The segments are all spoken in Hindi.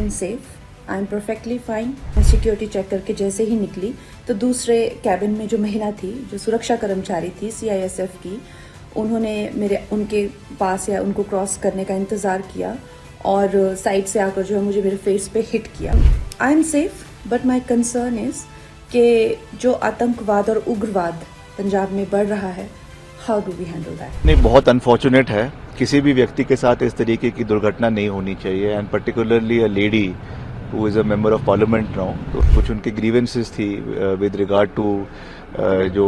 Am safe, I am perfectly fine. मैं सिक्योरिटी चेक करके जैसे ही निकली तो दूसरे कैबिन में जो महिला थी, जो सुरक्षा कर्मचारी थी CISF की, उन्होंने उनके पास या उनको क्रॉस करने का इंतज़ार किया और साइड से आकर जो है मुझे मेरे फेस पे हिट किया। I am safe but my concern is कि जो आतंकवाद और उग्रवाद पंजाब में बढ़ रहा है, how do we handle that? नहीं, बहुत अनफॉर्चुनेट है। किसी भी व्यक्ति के साथ इस तरीके की दुर्घटना नहीं होनी चाहिए, and particularly a lady who is a member of parliament now. तो कुछ उनकी ग्रीवेंसेस थी विद रिगार्ड टू जो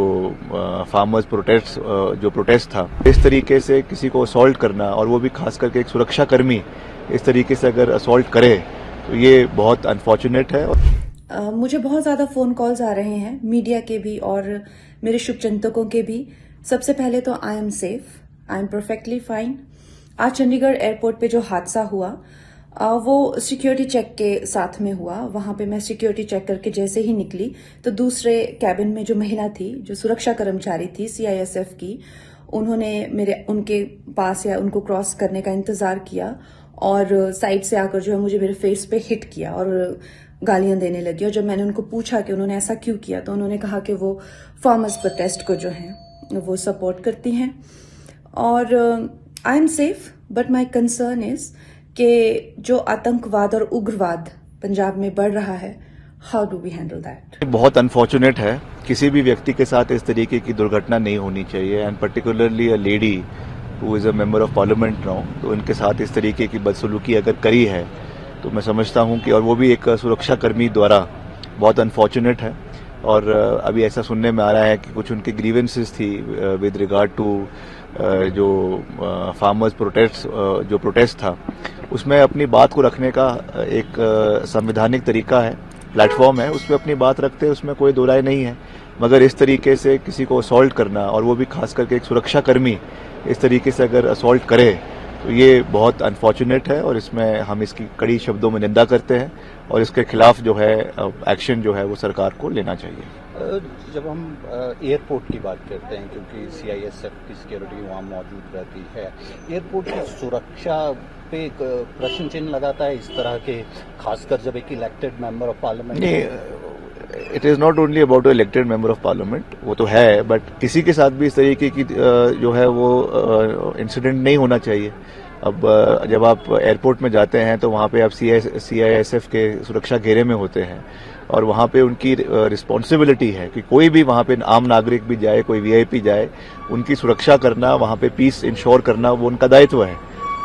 फार्मर्स प्रोटेस्ट जो प्रोटेस्ट था। इस तरीके से किसी को असॉल्ट करना, और वो भी खास करके एक सुरक्षा कर्मी इस तरीके से अगर असॉल्ट करे तो ये बहुत अनफॉर्चुनेट है। मुझे बहुत ज़्यादा फ़ोन कॉल्स आ रहे हैं, मीडिया के भी और मेरे शुभचिंतकों के भी। सबसे पहले तो I am safe, I am perfectly fine. आज चंडीगढ़ एयरपोर्ट पे जो हादसा हुआ वो सिक्योरिटी चेक के साथ में हुआ। वहां पे मैं सिक्योरिटी चेक करके जैसे ही निकली तो दूसरे कैबिन में जो महिला थी, जो सुरक्षा कर्मचारी थी CISF की, उन्होंने उनके पास या उनको क्रॉस करने का इंतज़ार किया और साइड से आकर जो है मुझे मेरे फेस पे हिट किया और गालियां देने लगी। और जब मैंने उनको पूछा कि उन्होंने ऐसा क्यों किया, तो उन्होंने कहा कि वो फार्मर्स प्रोटेस्ट को जो है वो सपोर्ट करती हैं। और I am safe but my concern is कि जो आतंकवाद और उग्रवाद पंजाब में बढ़ रहा है, how do we handle that? बहुत अनफॉर्चुनेट है। किसी भी व्यक्ति के साथ इस तरीके की दुर्घटना नहीं होनी चाहिए, and particularly a lady who is a member of parliament now. तो इनके साथ इस तरीके की बदसलूकी अगर करी है तो मैं समझता हूं कि, और वो भी एक सुरक्षा कर्मी द्वारा, बहुत अनफॉर्चुनेट है। और अभी ऐसा सुनने में आ रहा है कि कुछ उनकी ग्रीवेंसेस थी विद रिगार्ड टू जो फार्मर्स प्रोटेस्ट जो प्रोटेस्ट था, उसमें अपनी बात को रखने का एक संवैधानिक तरीका है, प्लेटफॉर्म है, उसमें अपनी बात रखते हैं, उसमें कोई दो राय नहीं है। मगर इस तरीके से किसी को असॉल्ट करना, और वो भी खास करके एक सुरक्षा कर्मी इस तरीके से अगर असॉल्ट करे तो ये बहुत अनफॉर्चुनेट है, और इसमें हम इसकी कड़ी शब्दों में निंदा करते हैं और इसके खिलाफ जो है एक्शन जो है वो सरकार को लेना चाहिए। जब हम एयरपोर्ट की बात करते हैं, क्योंकि CISF की सिक्योरिटी वहाँ मौजूद रहती है, एयरपोर्ट की सुरक्षा पे एक प्रश्न चिन्ह लगाता है इस तरह के, खासकर जब एक इलेक्टेड मेंबर ऑफ पार्लियामेंट। नहीं, it is not only about elected member of parliament, वो तो है, बट किसी के साथ भी इस तरीके की जो है वो इंसिडेंट नहीं होना चाहिए। अब जब आप एयरपोर्ट में जाते हैं तो वहाँ पे आप CISF के सुरक्षा घेरे में होते हैं, और वहाँ पे उनकी रिस्पॉन्सिबिलिटी है कि कोई भी वहाँ पे आम नागरिक भी जाए, कोई VIP जाए, उनकी सुरक्षा करना, वहाँ पे पीस इंश्योर करना, वो उनका दायित्व है।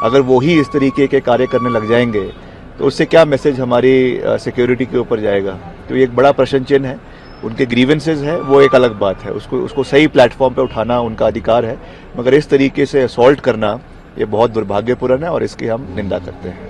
अगर वो ही इस तरीके के कार्य करने लग जाएंगे तो उससे क्या मैसेज हमारी सिक्योरिटी के ऊपर जाएगा? तो ये एक बड़ा प्रश्न चिन्ह है। उनके ग्रीवेंसेज है वो एक अलग बात है, उसको सही प्लेटफॉर्म पे उठाना उनका अधिकार है, मगर इस तरीके से असॉल्ट करना ये बहुत दुर्भाग्यपूर्ण है और इसकी हम निंदा करते हैं।